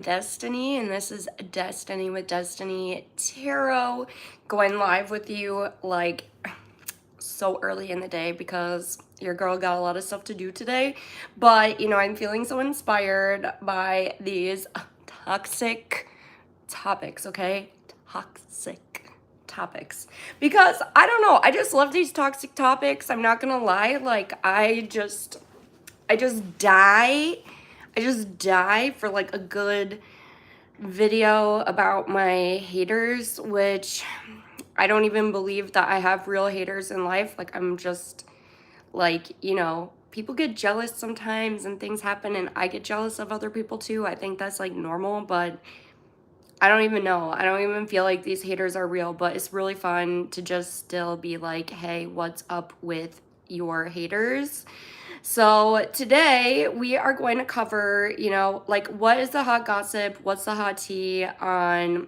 Destiny, and this is Destiny with Destiny Tarot, going live with you like so early in the day because your girl got a lot of stuff to do today. But I'm feeling so inspired by these toxic topics, okay? Toxic topics. Because I don't know, I just love these toxic topics. I'm not gonna lie, like I just die. I just die for like a good video about my haters, which I don't even believe that I have real haters in life. Like, I'm just like, people get jealous sometimes and things happen, and I get jealous of other people too. I think that's like normal, but I don't even know. I don't even feel like these haters are real, but it's really fun to just still be like, hey, what's up with your haters? So today we are going to cover, like what is the hot gossip? What's the hot tea on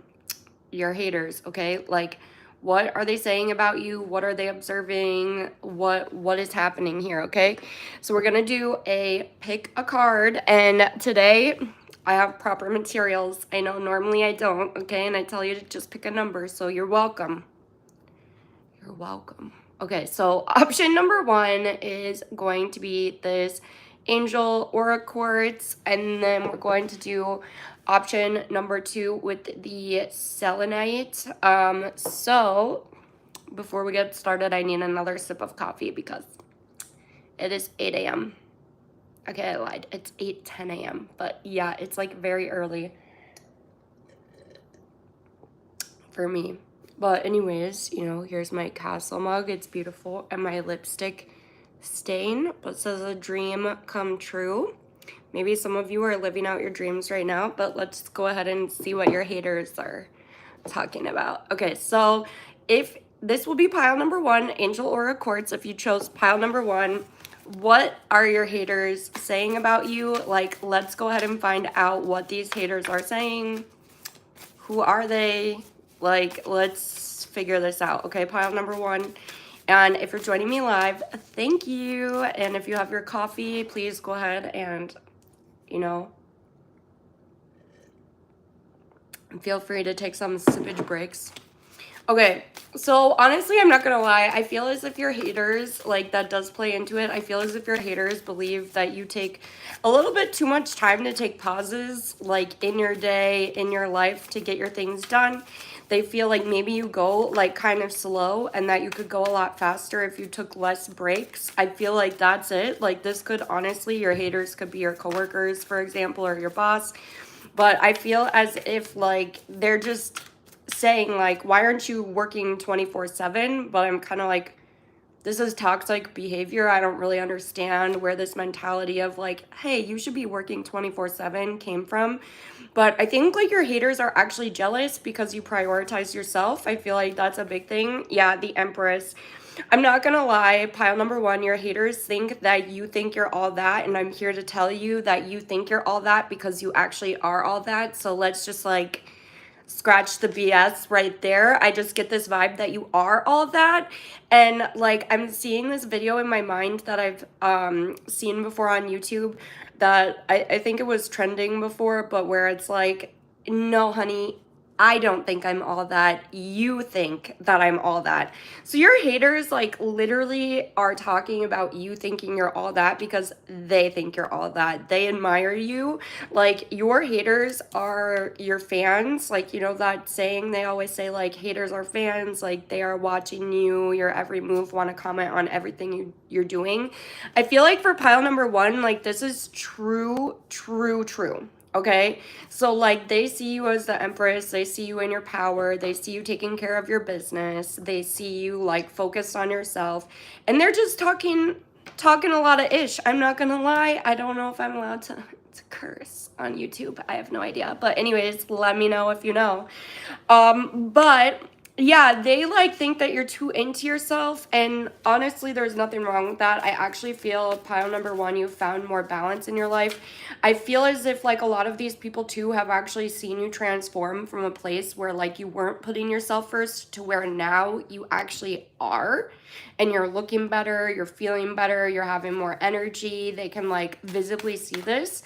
your haters, okay? Like what are they saying about you? What are they observing? What is happening here, okay? So we're going to do a pick a card, and today I have proper materials. I know normally I don't, okay? And I tell you to just pick a number, so you're welcome. You're welcome. Okay, so option number 1 is going to be this Angel Aura Quartz, and then we're going to do option number 2 with the Selenite. So before we get started, I need another sip of coffee because it is 8 a.m. Okay, I lied. It's 8:10 a.m. But yeah, it's like very early for me. But anyways, here's my castle mug. It's beautiful. And my lipstick stain, but says a dream come true. Maybe some of you are living out your dreams right now, but let's go ahead and see what your haters are talking about. Okay, so if this will be pile number 1, Angel Aura Quartz. If you chose pile number 1, what are your haters saying about you? Like, let's go ahead and find out what these haters are saying. Who are they? Like, let's figure this out. Okay, pile number 1. And if you're joining me live, thank you. And if you have your coffee, please go ahead and, feel free to take some sippage breaks. Okay, so honestly, I'm not gonna lie. I feel as if your haters, like that does play into it. I feel as if your haters believe that you take a little bit too much time to take pauses, like in your day, in your life to get your things done. They feel like maybe you go like kind of slow and that you could go a lot faster if you took less breaks. I feel like that's it. Like this could honestly, your haters could be your coworkers, for example, or your boss. But I feel as if like they're just saying like, why aren't you working 24/7? But I'm kind of like, this is toxic behavior. I don't really understand where this mentality of like, hey, you should be working 24/7 came from. But I think like your haters are actually jealous because you prioritize yourself. I feel like that's a big thing. Yeah, the Empress. I'm not gonna lie, pile number 1, your haters think that you think you're all that, and I'm here to tell you that you think you're all that because you actually are all that. So let's just like scratch the BS right there. I just get this vibe that you are all that. And like I'm seeing this video in my mind that I've seen before on YouTube that I think it was trending before, but where it's like, no, honey, I don't think I'm all that. You think that I'm all that. So your haters like literally are talking about you thinking you're all that because they think you're all that. They admire you. Like your haters are your fans. Like, that saying they always say like haters are fans, like they are watching you, your every move, want to comment on everything you're doing. I feel like for pile number 1, like this is true, true, true. Okay, so like they see you as the Empress, they see you in your power, they see you taking care of your business, they see you like focused on yourself, and they're just talking a lot of ish. I'm not gonna lie, I don't know if I'm allowed to curse on YouTube. I have no idea, but anyways, let me know if you know. But yeah, they like think that you're too into yourself, and honestly there's nothing wrong with that. I actually feel pile number 1, you found more balance in your life. I feel as if like a lot of these people too have actually seen you transform from a place where like you weren't putting yourself first to where now you actually are, and you're looking better, you're feeling better, you're having more energy. They can like visibly see this.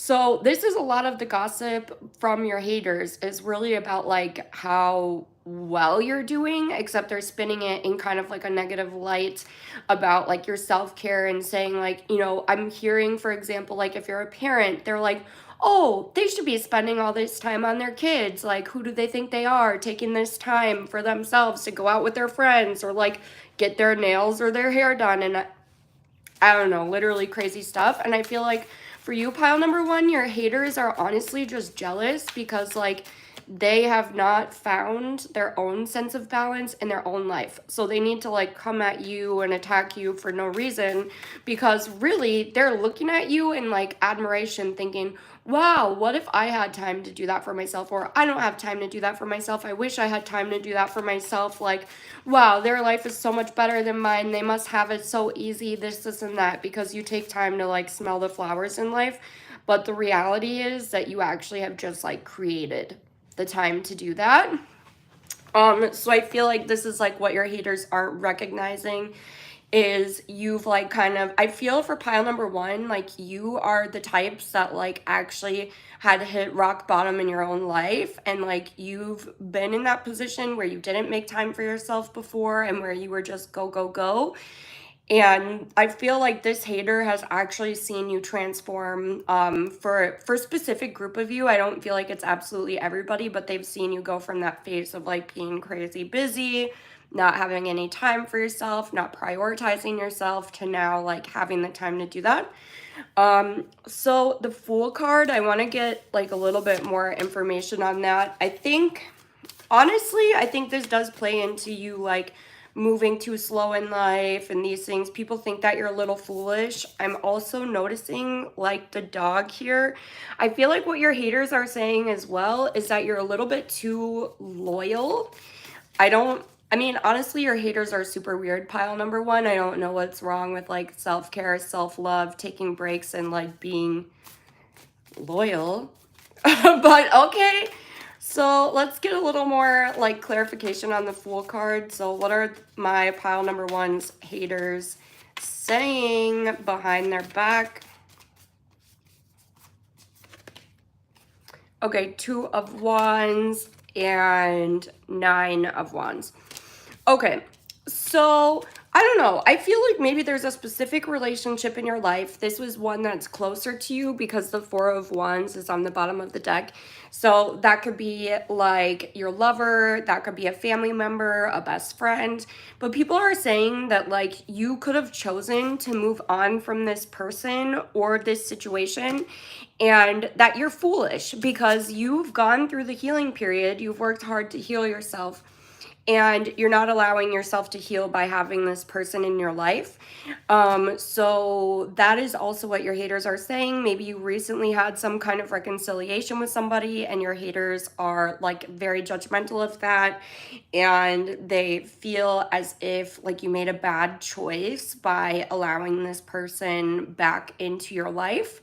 So this is a lot of the gossip from your haters is really about like how well you're doing, except they're spinning it in kind of like a negative light about like your self-care and saying like, I'm hearing, for example, like if you're a parent, they're like, oh, they should be spending all this time on their kids. Like, who do they think they are taking this time for themselves to go out with their friends or like get their nails or their hair done? And I don't know, literally crazy stuff. And I feel like for you, pile number one, your haters are honestly just jealous because, like, they have not found their own sense of balance in their own life. So they need to, like, come at you and attack you for no reason because really they're looking at you in, like, admiration, thinking, wow, what if I had time to do that for myself? Or I don't have time to do that for myself. I wish I had time to do that for myself. Like, wow, their life is so much better than mine. They must have it so easy, this, and that, because you take time to like smell the flowers in life. But the reality is that you actually have just like created the time to do that. So I feel like this is like what your haters aren't recognizing is you've like kind of, I feel for pile number one, like you are the types that like actually had hit rock bottom in your own life, and like you've been in that position where you didn't make time for yourself before and where you were just go go go. And I feel like this hater has actually seen you transform, for specific group of you. I don't feel like it's absolutely everybody, but they've seen you go from that phase of like being crazy busy, not having any time for yourself, not prioritizing yourself, to now like having the time to do that. So the Fool card, I want to get like a little bit more information on that. I think honestly, I think this does play into you like moving too slow in life and these things. People think that you're a little foolish. I'm also noticing like the dog here. I feel like what your haters are saying as well is that you're a little bit too loyal. I mean, honestly, your haters are super weird, pile number one. I don't know what's wrong with like self-care, self-love, taking breaks, and like being loyal. But okay. So let's get a little more like clarification on the Fool card. So what are my pile number one's haters saying behind their back? Okay, 2 of Wands and 9 of Wands. Okay, so I don't know. I feel like maybe there's a specific relationship in your life. This was one that's closer to you because the 4 of Wands is on the bottom of the deck. So that could be like your lover, that could be a family member, a best friend. But people are saying that like you could have chosen to move on from this person or this situation, and that you're foolish because you've gone through the healing period. You've worked hard to heal yourself, and you're not allowing yourself to heal by having this person in your life. So that is also what your haters are saying. Maybe you recently had some kind of reconciliation with somebody and your haters are like very judgmental of that, and they feel as if like you made a bad choice by allowing this person back into your life.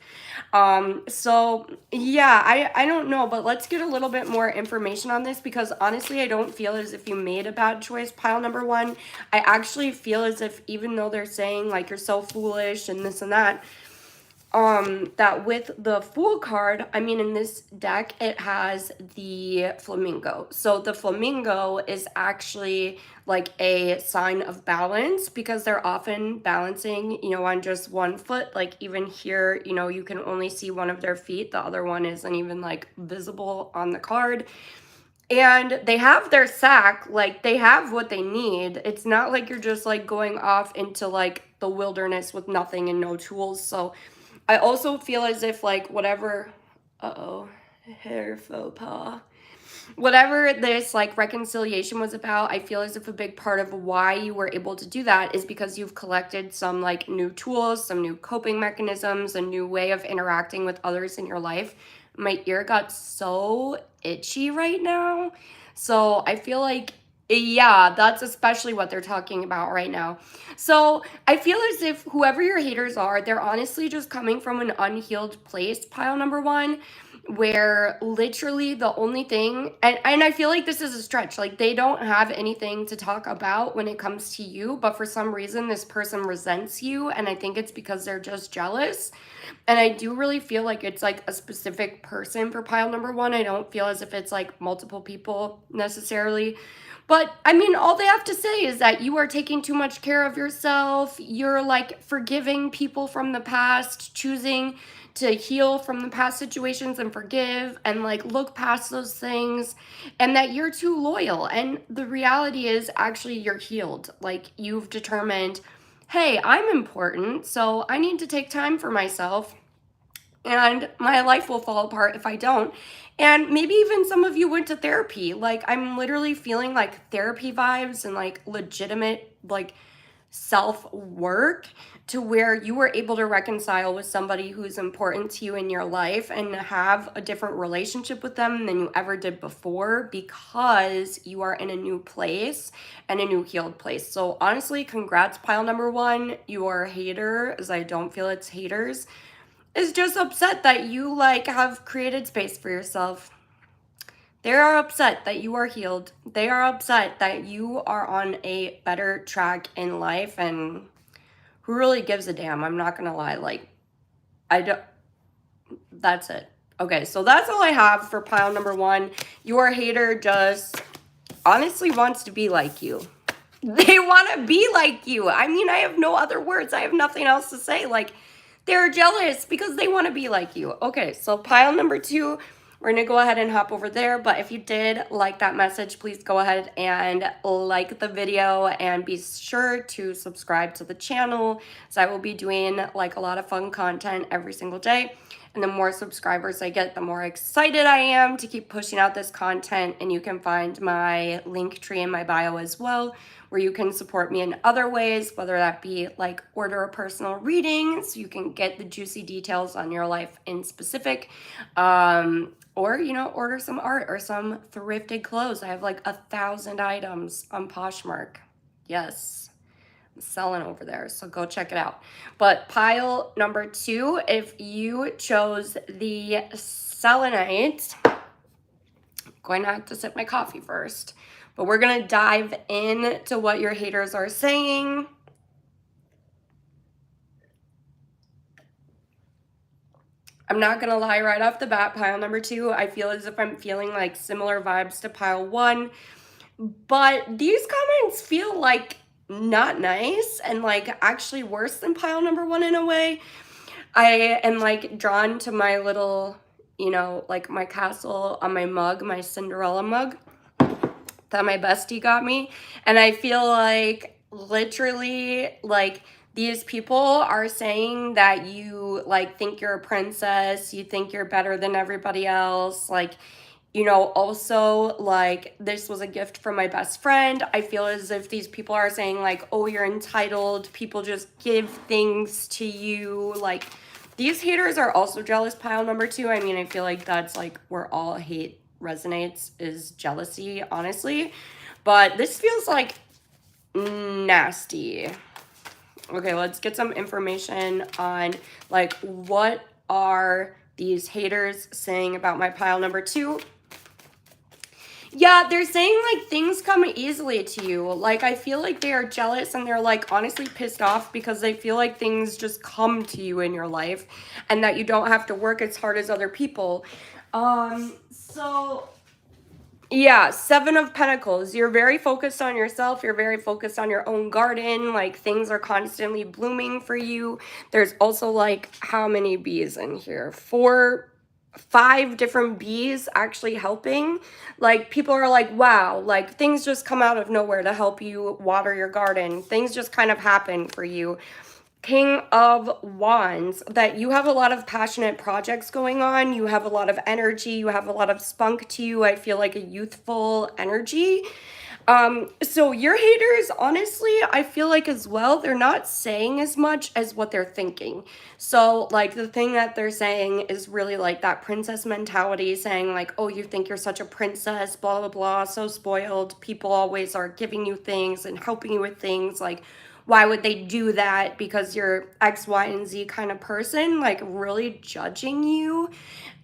So yeah, I don't know, but let's get a little bit more information on this, because honestly, I don't feel as if you made a bad choice, pile number one. I actually feel as if, even though they're saying like you're so foolish and this and that, that with the Fool card, I mean, in this deck, it has the flamingo. So the flamingo is actually like a sign of balance, because they're often balancing, on just one foot. Like even here, you can only see one of their feet. The other one isn't even like visible on the card. And they have their sack, like they have what they need. It's not like you're just like going off into like the wilderness with nothing and no tools. So I also feel as if like whatever, hair faux pas, whatever this like reconciliation was about, I feel as if a big part of why you were able to do that is because you've collected some like new tools, some new coping mechanisms, a new way of interacting with others in your life. My ear got so itchy right now. So I feel like, yeah, that's especially what they're talking about right now. So I feel as if whoever your haters are, they're honestly just coming from an unhealed place, pile number one. where literally the only thing, and I feel like this is a stretch, like they don't have anything to talk about when it comes to you, but for some reason this person resents you, and I think it's because they're just jealous. And I do really feel like it's like a specific person for pile number one. I don't feel as if it's like multiple people necessarily. But I mean, all they have to say is that you are taking too much care of yourself. You're like forgiving people from the past, choosing to heal from the past situations and forgive and like look past those things, and that you're too loyal. And the reality is, actually, you're healed. Like, you've determined, hey, I'm important, so I need to take time for myself, and my life will fall apart if I don't. And maybe even some of you went to therapy. Like, I'm literally feeling like therapy vibes and like legitimate, like, self work, to where you were able to reconcile with somebody who's important to you in your life and have a different relationship with them than you ever did before, because you are in a new place and a new healed place. So honestly, congrats, pile number one. Your hater, as I don't feel it's haters, is just upset that you like have created space for yourself. They are upset that you are healed. They are upset that you are on a better track in life, and who really gives a damn? I'm not gonna lie. Like, I don't, that's it. Okay, so that's all I have for pile number one. Your hater just honestly wants to be like you. They want to be like you. I mean, I have no other words. I have nothing else to say. Like, they're jealous because they want to be like you. Okay, so pile number two, we're going to go ahead and hop over there. But if you did like that message, please go ahead and like the video and be sure to subscribe to the channel. So I will be doing like a lot of fun content every single day. And the more subscribers I get, the more excited I am to keep pushing out this content. And you can find my link tree in my bio as well, where you can support me in other ways, whether that be like order a personal reading so you can get the juicy details on your life in specific, or, you know, order some art or some thrifted clothes. I have like 1,000 items on Poshmark. Yes, I'm selling over there, so go check it out. But pile number two, if you chose the selenite, I'm going to have to sip my coffee first. But we're going to dive into what your haters are saying. I'm not going to lie, right off the bat, pile number two, I feel as if I'm feeling like similar vibes to pile one. But these comments feel like not nice and like actually worse than pile number one in a way. I am like drawn to my little, you know, like my castle on my mug, my Cinderella mug that my bestie got me. And I feel like literally like these people are saying that you like think you're a princess, you think you're better than everybody else. Like, you know, also like this was a gift from my best friend. I feel as if these people are saying like, oh, you're entitled. People just give things to you. Like, these haters are also jealous, pile number two. I mean, I feel like that's like where all hate resonates, is jealousy, honestly. But this feels like nasty. Okay, let's get some information on like what are these haters saying about my pile number two. Yeah, they're saying like things come easily to you. Like, I feel like they are jealous and they're like honestly pissed off because they feel like things just come to you in your life and that you don't have to work as hard as other people. So yeah, Seven of Pentacles. You're very focused on yourself. You're very focused on your own garden. Like, things are constantly blooming for you. There's also like, how many bees in here? 5 different bees actually helping. Like, people are like, wow, like things just come out of nowhere to help you water your garden. Things just kind of happen for you. King of Wands, that you have a lot of passionate projects going on. You have a lot of energy. You have a lot of spunk to you. I feel like a youthful energy. So your haters, honestly, I feel like as well, they're not saying as much as what they're thinking. So like the thing that they're saying is really like that princess mentality, saying like, oh, you think you're such a princess, blah, blah, blah, so spoiled. People always are giving you things and helping you with things. Like, why would they do that? Because you're X, Y, and Z kind of person, like really judging you.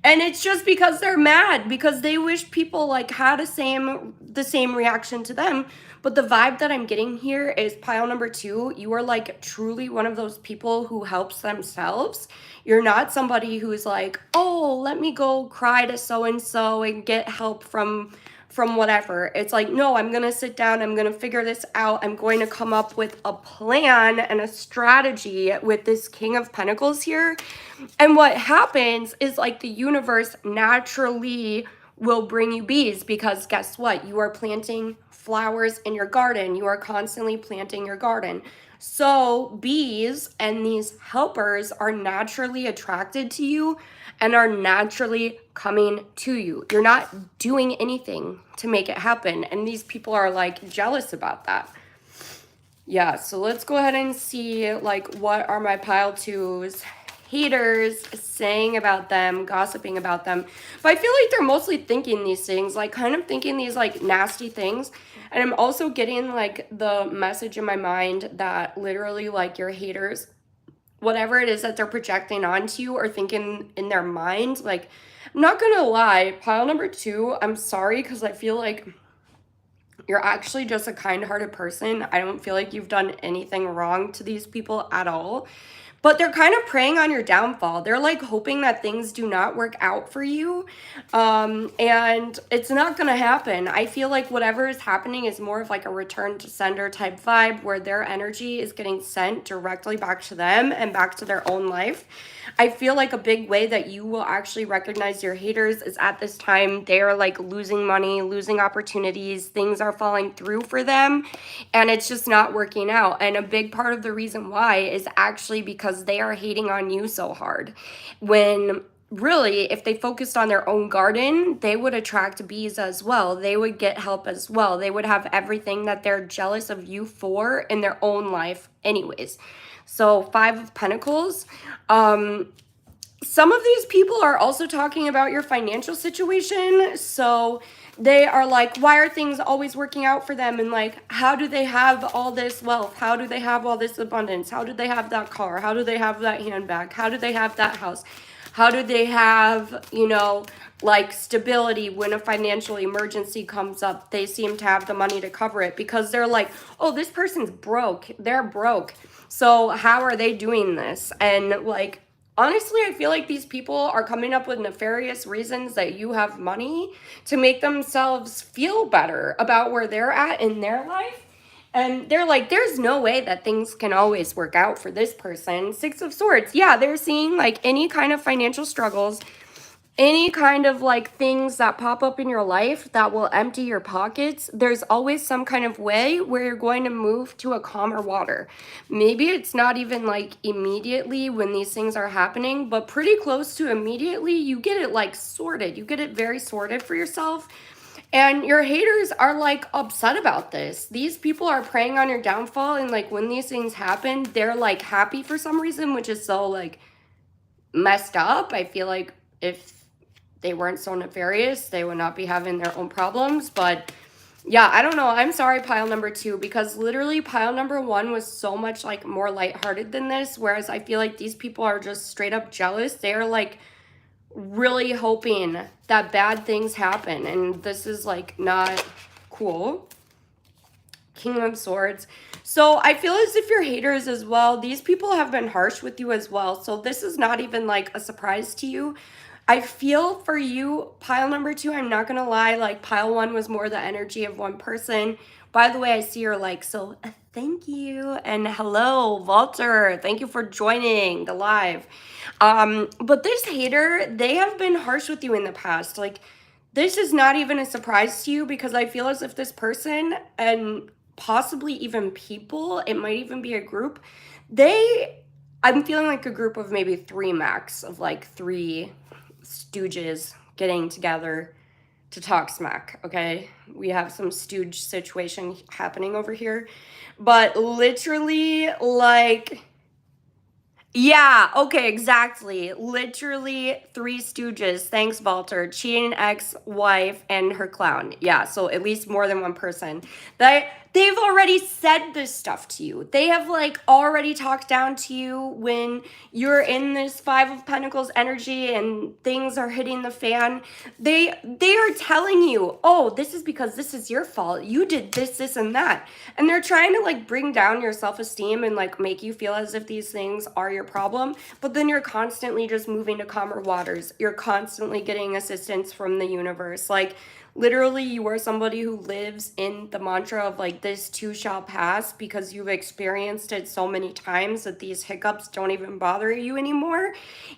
And it's just because they're mad because they wish people like had the same reaction to them. But the vibe that I'm getting here is pile number 2, you are like truly one of those people who helps themselves. You're not somebody who's like, "Oh, let me go cry to so and so and get help from whatever." It's like, "No, I'm going to sit down, I'm going to figure this out. I'm going to come up with a plan and a strategy with this King of Pentacles here." And what happens is like the universe naturally will bring you bees because guess what? You are planting flowers in your garden. You are constantly planting your garden. So bees and these helpers are naturally attracted to you and are naturally coming to you. You're not doing anything to make it happen. And these people are like jealous about that. Yeah, so let's go ahead and see like what are my pile 2's haters saying about them, gossiping about them. But I feel like they're mostly thinking these things, like kind of thinking these like nasty things. And I'm also getting like the message in my mind that literally like your haters, whatever it is that they're projecting onto you or thinking in their mind, like I'm not gonna lie, pile number 2, I'm sorry because I feel like you're actually just a kind-hearted person. I don't feel like you've done anything wrong to these people at all. But they're kind of preying on your downfall. They're like hoping that things do not work out for you. And it's not going to happen. I feel like whatever is happening is more of like a return to sender type vibe where their energy is getting sent directly back to them and back to their own life. I feel like a big way that you will actually recognize your haters is at this time they are like losing money, losing opportunities, things are falling through for them, and it's just not working out. And a big part of the reason why is actually because they are hating on you so hard. When really, if they focused on their own garden, they would attract bees as well. They would get help as well. They would have everything that they're jealous of you for in their own life anyways. So 5 of Pentacles. Some of these people are also talking about your financial situation. So they are like, why are things always working out for them? And like, how do they have all this wealth? How do they have all this abundance? How do they have that car? How do they have that handbag? How do they have that house? How do they have, you know, like stability when a financial emergency comes up? They seem to have the money to cover it because they're like, oh, this person's broke. They're broke. So how are they doing this? And like, honestly, I feel like these people are coming up with nefarious reasons that you have money to make themselves feel better about where they're at in their life. And they're like, there's no way that things can always work out for this person. 6 of Swords. Yeah, they're seeing like any kind of financial struggles, any kind of like things that pop up in your life that will empty your pockets. There's always some kind of way where you're going to move to a calmer water. Maybe it's not even like immediately when these things are happening, but pretty close to immediately, you get it like sorted. You get it very sorted for yourself. And your haters are like upset about this. These people are preying on your downfall. And like when these things happen, they're like happy for some reason, which is so like messed up. I feel like if they weren't so nefarious, they would not be having their own problems. But yeah, I don't know. I'm sorry, pile number 2, because literally pile number 1 was so much like more lighthearted than this. Whereas I feel like these people are just straight up jealous. They are like really hoping that bad things happen, and this is like not cool. King of Swords. So I feel as if your haters as well, these people have been harsh with you as well. So this is not even like a surprise to you. I feel for you, pile number 2, I'm not gonna lie, like pile 1 was more the energy of one person. By the way, I see your like, so thank you. And hello, Walter. Thank you for joining the live. But this hater, they have been harsh with you in the past. Like, this is not even a surprise to you because I feel as if this person and possibly even people, it might even be a group, I'm feeling like a group of maybe 3 max, of like 3 stooges getting together to talk smack, okay? We have some stooge situation happening over here. But literally, like, yeah, okay, exactly. Literally 3 stooges. Thanks, Walter. Cheating ex-wife and her clown. Yeah, so at least more than one person. That they've already said this stuff to you. They have like already talked down to you when you're in this Five of Pentacles energy and things are hitting the fan. They are telling you, oh, this is because this is your fault. You did this, and that. And they're trying to like bring down your self-esteem and like make you feel as if these things are your problem. But then you're constantly just moving to calmer waters. You're constantly getting assistance from the universe. Like, literally, you are somebody who lives in the mantra of like, this too shall pass, because you've experienced it so many times that these hiccups don't even bother you anymore.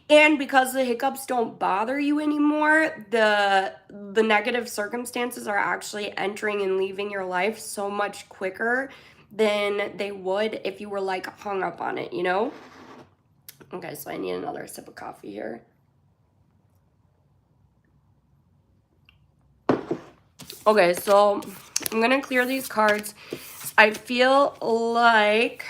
And because the hiccups don't bother you anymore, the negative circumstances are actually entering and leaving your life so much quicker than they would if you were like hung up on it, you know? Okay, so I need another sip of coffee here. Okay, so I'm going to clear these cards. I feel like,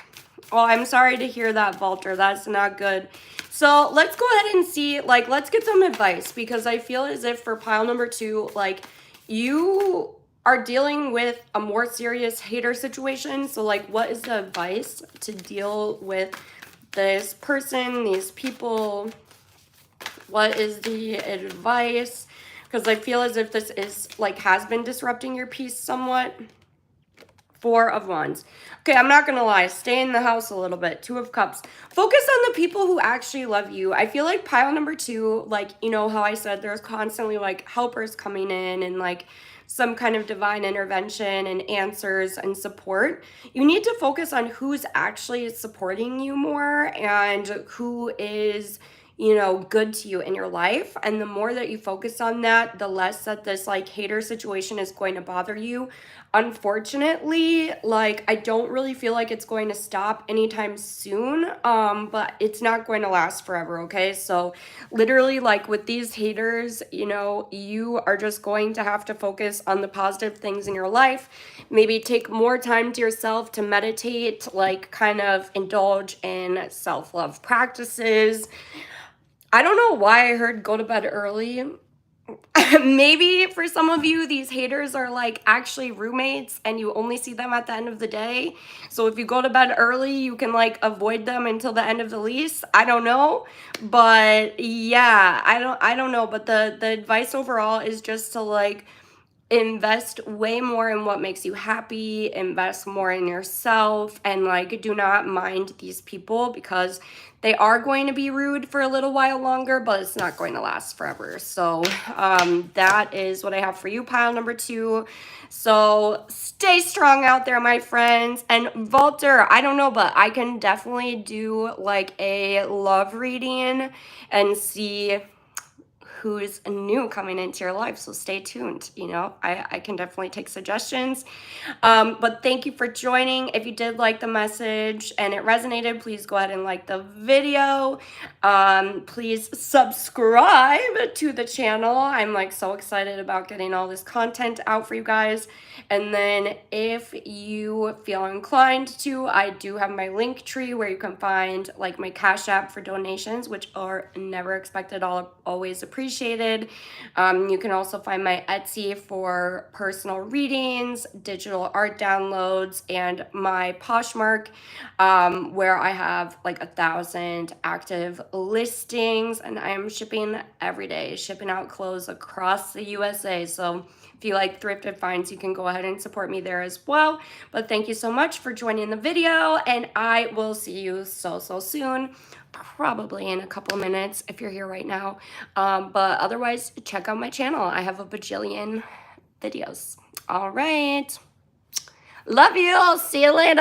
oh, I'm sorry to hear that, Walter. That's not good. So let's go ahead and see, like, let's get some advice, because I feel as if for pile number 2, like, you are dealing with a more serious hater situation. So, like, what is the advice to deal with this person, these people? What is the advice? Because I feel as if this is, like, has been disrupting your peace somewhat. 4 of Wands. Okay, I'm not going to lie. Stay in the house a little bit. 2 of Cups. Focus on the people who actually love you. I feel like pile number 2, like, you know how I said there's constantly, like, helpers coming in and, like, some kind of divine intervention and answers and support. You need to focus on who's actually supporting you more and who is, you know, good to you in your life. And the more that you focus on that, the less that this like hater situation is going to bother you. Unfortunately, like, I don't really feel like it's going to stop anytime soon, but it's not going to last forever, okay? So literally, like, with these haters, you know, you are just going to have to focus on the positive things in your life. Maybe take more time to yourself to meditate, like, kind of indulge in self-love practices. I don't know why I heard go to bed early. Maybe for some of you, these haters are like actually roommates and you only see them at the end of the day. So if you go to bed early, you can like avoid them until the end of the lease. I don't know. But yeah, I don't know. But the advice overall is just to like invest way more in what makes you happy, invest more in yourself, and like do not mind these people, because they are going to be rude for a little while longer, but it's not going to last forever. So that is what I have for you, pile number 2. So stay strong out there, my friends. And Walter, I don't know, but I can definitely do like a love reading and see who's new coming into your life, so stay tuned. You know, I can definitely take suggestions. But thank you for joining. If you did like the message and it resonated, please go ahead and like the video. Please subscribe to the channel. I'm like so excited about getting all this content out for you guys. And then if you feel inclined to, I do have my link tree where you can find like my Cash App for donations, which are never expected, always appreciated. You can also find my Etsy for personal readings, digital art downloads, and my Poshmark, where I have like 1,000 active listings, and I am shipping every day, shipping out clothes across the USA. So if you like thrifted finds, you can go ahead and support me there as well. But thank you so much for joining the video, and I will see you so soon, probably in a couple minutes if you're here right now. But otherwise, check out my channel. I have a bajillion videos. All right. Love you. I'll see you later.